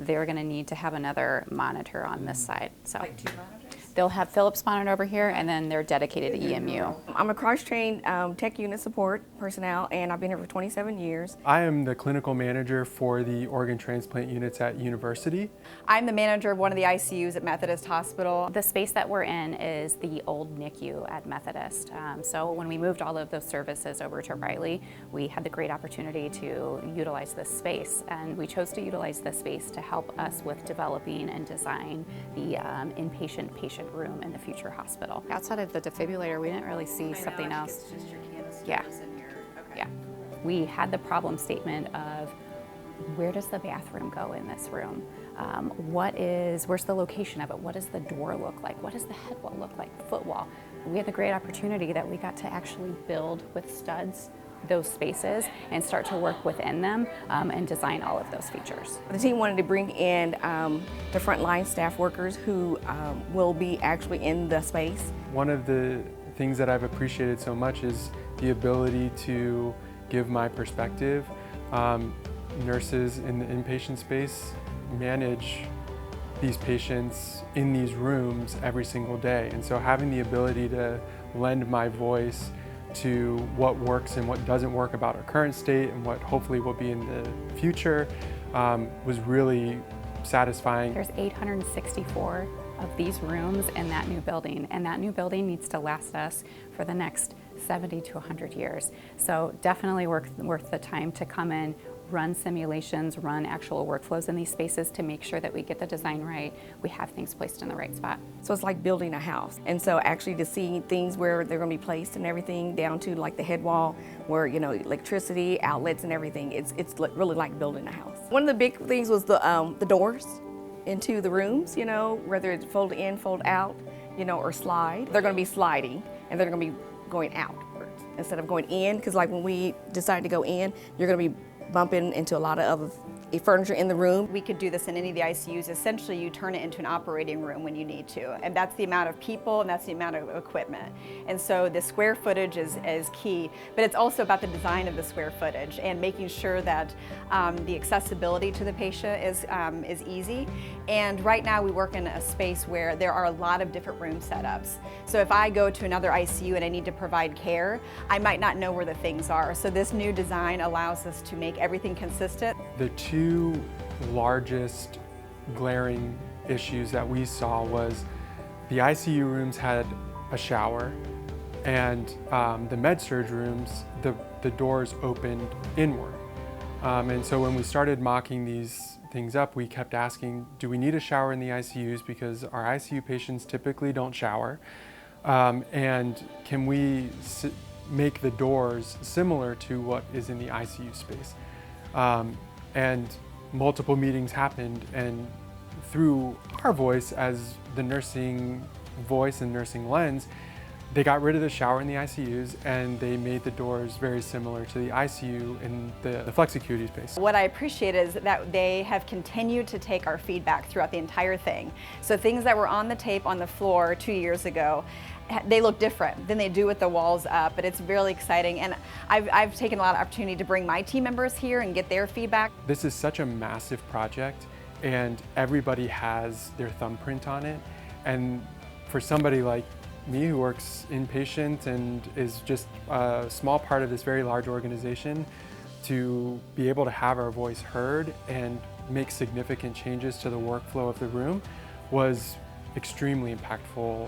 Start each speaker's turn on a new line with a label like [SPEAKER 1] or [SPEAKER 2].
[SPEAKER 1] they're going to need to have another monitor on this side. So
[SPEAKER 2] Like 2 monitors?
[SPEAKER 1] they'll have Philips monitor over here, and then they're dedicated to EMU.
[SPEAKER 3] I'm a cross-trained tech unit support personnel, and I've been here for 27 years.
[SPEAKER 4] I am the clinical manager for the organ transplant units at University.
[SPEAKER 2] I'm the manager of one of the ICUs at Methodist Hospital.
[SPEAKER 1] The space that we're in is the old NICU at Methodist. So when we moved all of those services over to Riley, we had the great opportunity to utilize this space, and we chose to utilize this space to help us with developing and design the inpatient patient room in the future hospital. Outside of the defibrillator, we didn't really see something else.
[SPEAKER 2] It's just your canisters
[SPEAKER 1] Yeah.
[SPEAKER 2] and your, okay.
[SPEAKER 1] Yeah. We had the problem statement of where does the bathroom go in this room? Where's the location of it? What does the door look like? What does the head wall look like, foot wall? We had the great opportunity that we got to actually build with studs those spaces and start to work within them and design all of those features.
[SPEAKER 3] The team wanted to bring in the frontline staff workers who will be actually in the space.
[SPEAKER 4] One of the things that I've appreciated so much is the ability to give my perspective. Nurses in the inpatient space manage these patients in these rooms every single day, and so having the ability to lend my voice to what works and what doesn't work about our current state and what hopefully will be in the future was really satisfying.
[SPEAKER 1] There's 864 of these rooms in that new building, and that new building needs to last us for the next 70 to 100 years. So definitely worth the time to come in, run simulations, run actual workflows in these spaces to make sure that we get the design right, we have things placed in the right spot.
[SPEAKER 3] So it's like building a house. And so actually to see things where they're going to be placed and everything, down to like the head wall where, you know, electricity, outlets and everything, it's really like building a house. One of the big things was the doors into the rooms, you know, whether it's fold in, fold out, you know, or slide. They're going to be sliding and they're going to be going outwards instead of going in, because like when we decide to go in, you're going to be bumping into a lot of other furniture in the room.
[SPEAKER 2] We could do this in any of the ICUs. Essentially, you turn it into an operating room when you need to, and that's the amount of people and that's the amount of equipment. And so the square footage is key, but it's also about the design of the square footage and making sure that the accessibility to the patient is easy. And right now we work in a space where there are a lot of different room setups. So if I go to another ICU and I need to provide care, I might not know where the things are. So this new design allows us to make everything consistent.
[SPEAKER 4] The two largest glaring issues that we saw was the ICU rooms had a shower, and the med-surg rooms, the doors opened inward. And so when we started mocking these things up, we kept asking, do we need a shower in the ICUs? Because our ICU patients typically don't shower. And can we make the doors similar to what is in the ICU space? And multiple meetings happened, and through our voice as the nursing voice and nursing lens, they got rid of the shower in the ICUs and they made the doors very similar to the ICU in the flex acuity space.
[SPEAKER 2] What I appreciate is that they have continued to take our feedback throughout the entire thing. So things that were on the tape on the floor 2 years ago, they look different than they do with the walls up, but it's really exciting. And I've taken a lot of opportunity to bring my team members here and get their feedback.
[SPEAKER 4] This is such a massive project and everybody has their thumbprint on it. And for somebody like me who works inpatient and is just a small part of this very large organization, to be able to have our voice heard and make significant changes to the workflow of the room was extremely impactful.